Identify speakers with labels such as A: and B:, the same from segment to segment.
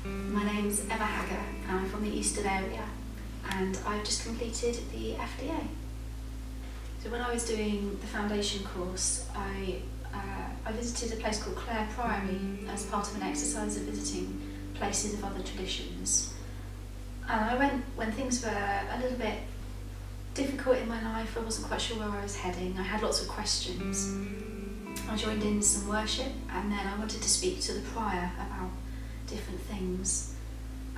A: My name's Emma Hagger and I'm from the Eastern area and I've just completed the FDA. So when I was doing the foundation course, I visited a place called Clare Priory as part of an exercise of visiting places of other traditions. And I went when things were a little bit difficult in my life. I wasn't quite sure where I was heading. I had lots of questions. I joined in some worship and then I wanted to speak to the prior about different things.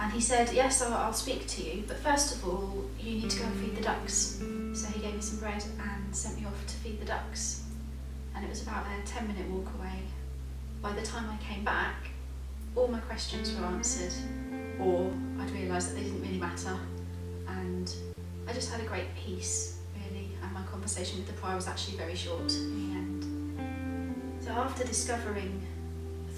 A: And he said, yes, I'll speak to you, but first of all, you need to go and feed the ducks. So he gave me some bread and sent me off to feed the ducks. And it was about a 10-minute walk away. By the time I came back, all my questions were answered, or I'd realised that they didn't really matter. And I just had a great peace, really, and my conversation with the prior was actually very short in the end. So after discovering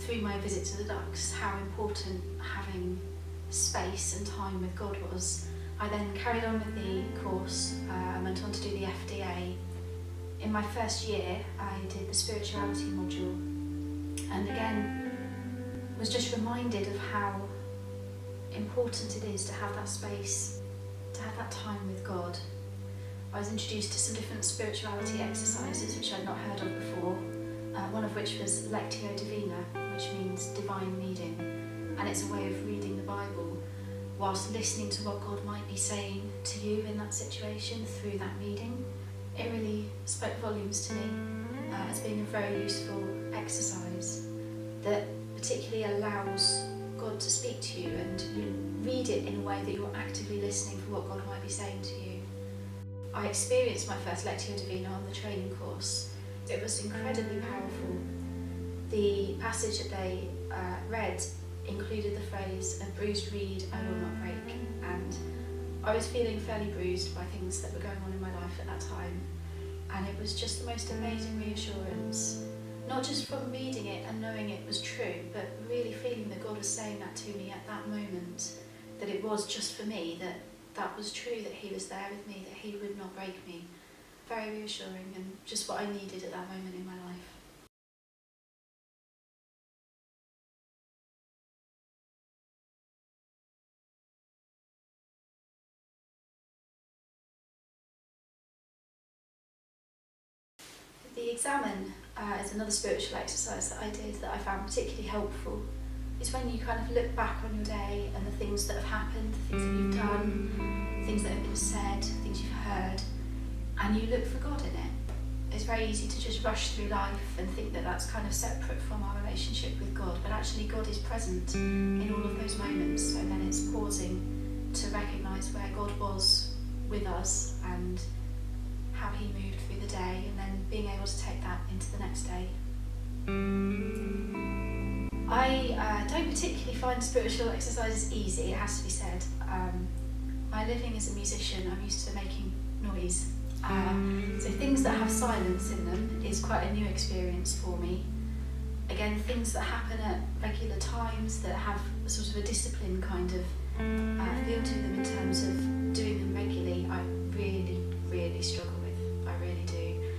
A: through my visit to the ducks how important having space and time with God was, I then carried on with the course and went on to do the FDA. In my first year, I did the spirituality module, and again was just reminded of how important it is to have that space, to have that time with God. I was introduced to some different spirituality exercises which I'd not heard of before, one of which was Lectio Divina, which means divine reading, and it's a way of reading the Bible whilst listening to what God might be saying to you in that situation through that reading. It really spoke volumes to me as being a very useful exercise that particularly allows God to speak to you, and you read it in a way that you're actively listening for what God might be saying to you. I experienced my first Lectio Divina on the training course. It was incredibly powerful. The passage that they read included the phrase, "A bruised reed I will not break," and I was feeling fairly bruised by things that were going on in my life at that time, and it was just the most amazing reassurance, not just from reading it and knowing it was true, but really feeling that God was saying that to me at that moment, that it was just for me, that was true, that He was there with me, that He would not break me. Very reassuring and just what I needed at that moment in my life. The examine is another spiritual exercise that I did that I found particularly helpful. It's when you kind of look back on your day and the things that have happened, the things that you've done, things that have been said, things you've heard, and you look for God in it. It's very easy to just rush through life and think that that's kind of separate from our relationship with God, but actually God is present in all of those moments, so then it's pausing to recognise where God was with us and how He moved through the day, and then being able to take that into the next day. I don't particularly find spiritual exercises easy, it has to be said. My living as a musician, I'm used to making noise. So things that have silence in them is quite a new experience for me. Again, things that happen at regular times that have sort of a discipline kind of feel to them in terms of doing them regularly, I really struggle with. I really do.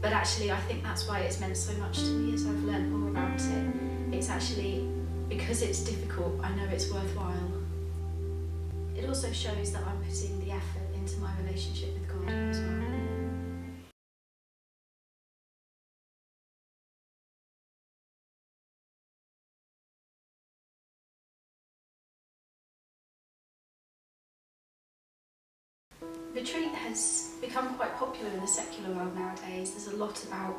A: But actually I think that's why it's meant so much to me as I've learned more about it. It's actually, because it's difficult, I know it's worthwhile. It also shows that I'm putting the effort into my relationship with God as well. Retreat has become quite popular in the secular world nowadays. There's a lot about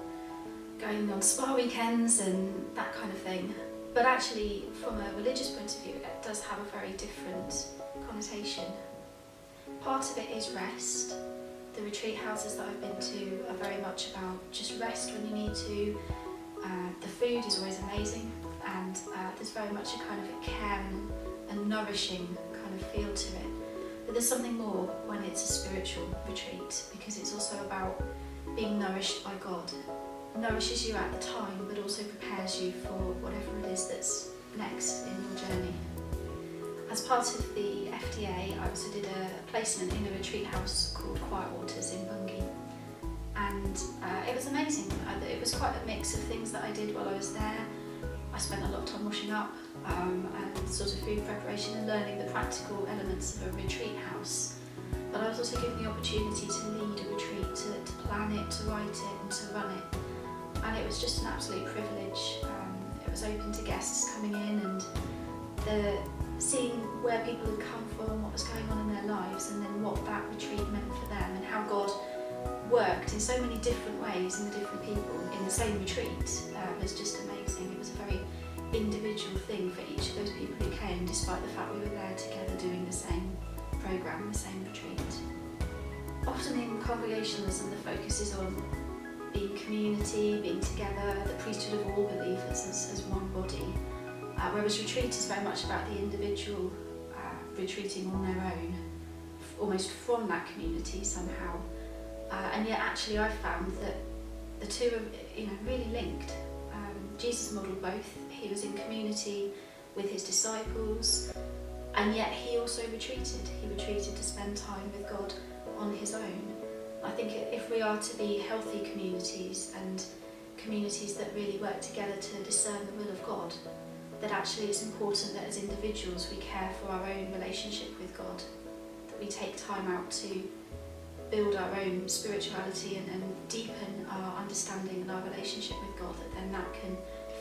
A: going on spa weekends and that kind of thing. But actually, from a religious point of view, it does have a very different connotation. Part of it is rest. The retreat houses that I've been to are very much about just rest when you need to. The food is always amazing, and there's very much a kind of a care and nourishing kind of feel to it. But there's something more when it's a spiritual retreat, because it's also about being nourished by God. It nourishes you at the time, but also prepares you for whatever it is that's next in your journey. As part of the FDA, I also did a placement in a retreat house called Quiet Waters in Bungay. And it was amazing. It was quite a mix of things that I did while I was there. I spent a lot of time washing up. and sort of food preparation and learning the practical elements of a retreat house. But I was also given the opportunity to lead a retreat, to plan it, to write it and to run it. And it was just an absolute privilege. It was open to guests coming in, and seeing where people had come from, what was going on in their lives, and then what that retreat meant for them, and how God worked in so many different ways in the different people in the same retreat was just amazing. It was a very individual thing for each of those people who came, despite the fact we were there together doing the same programme, the same retreat. Often in congregationalism the focus is on being community, being together, the priesthood of all believers as one body, whereas retreat is very much about the individual retreating on their own, almost from that community somehow. And yet actually I've found that the two are really linked. Jesus modelled both. He was in community with his disciples, and yet he also retreated. He retreated to spend time with God on his own. I think if we are to be healthy communities and communities that really work together to discern the will of God, that actually it's important that as individuals we care for our own relationship with God, that we take time out to build our own spirituality and deepen our understanding and our relationship with God, that then that can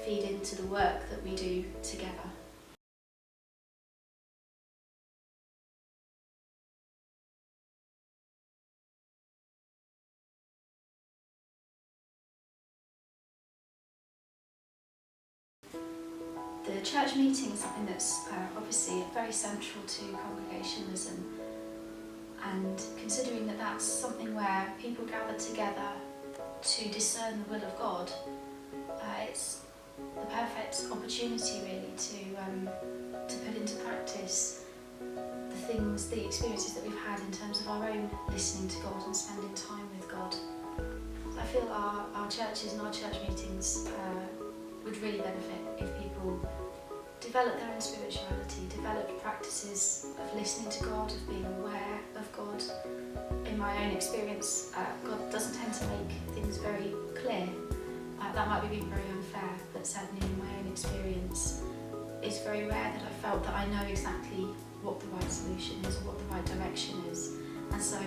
A: feed into the work that we do together. The church meeting is something that's obviously very central to congregationalism, and considering that that's something where people gather together to discern the will of God, it's the perfect opportunity really to put into practice the experiences that we've had in terms of our own listening to God and spending time with God. I feel our churches and our church meetings would really benefit if people develop their own spirituality, develop practices of listening to God, of being aware of God. In my own experience, God doesn't tend to make things very clear. That might be being very unfair, but certainly in my own experience, it's very rare that I felt that I know exactly what the right solution is or what the right direction is. And so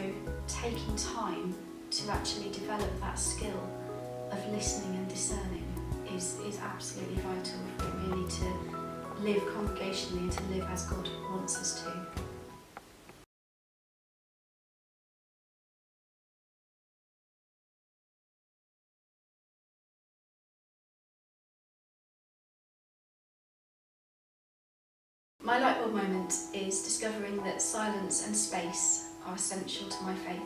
A: taking time to actually develop that skill of listening and discerning is absolutely vital for it really to live congregationally and to live as God wants us to. My lightbulb moment is discovering that silence and space are essential to my faith.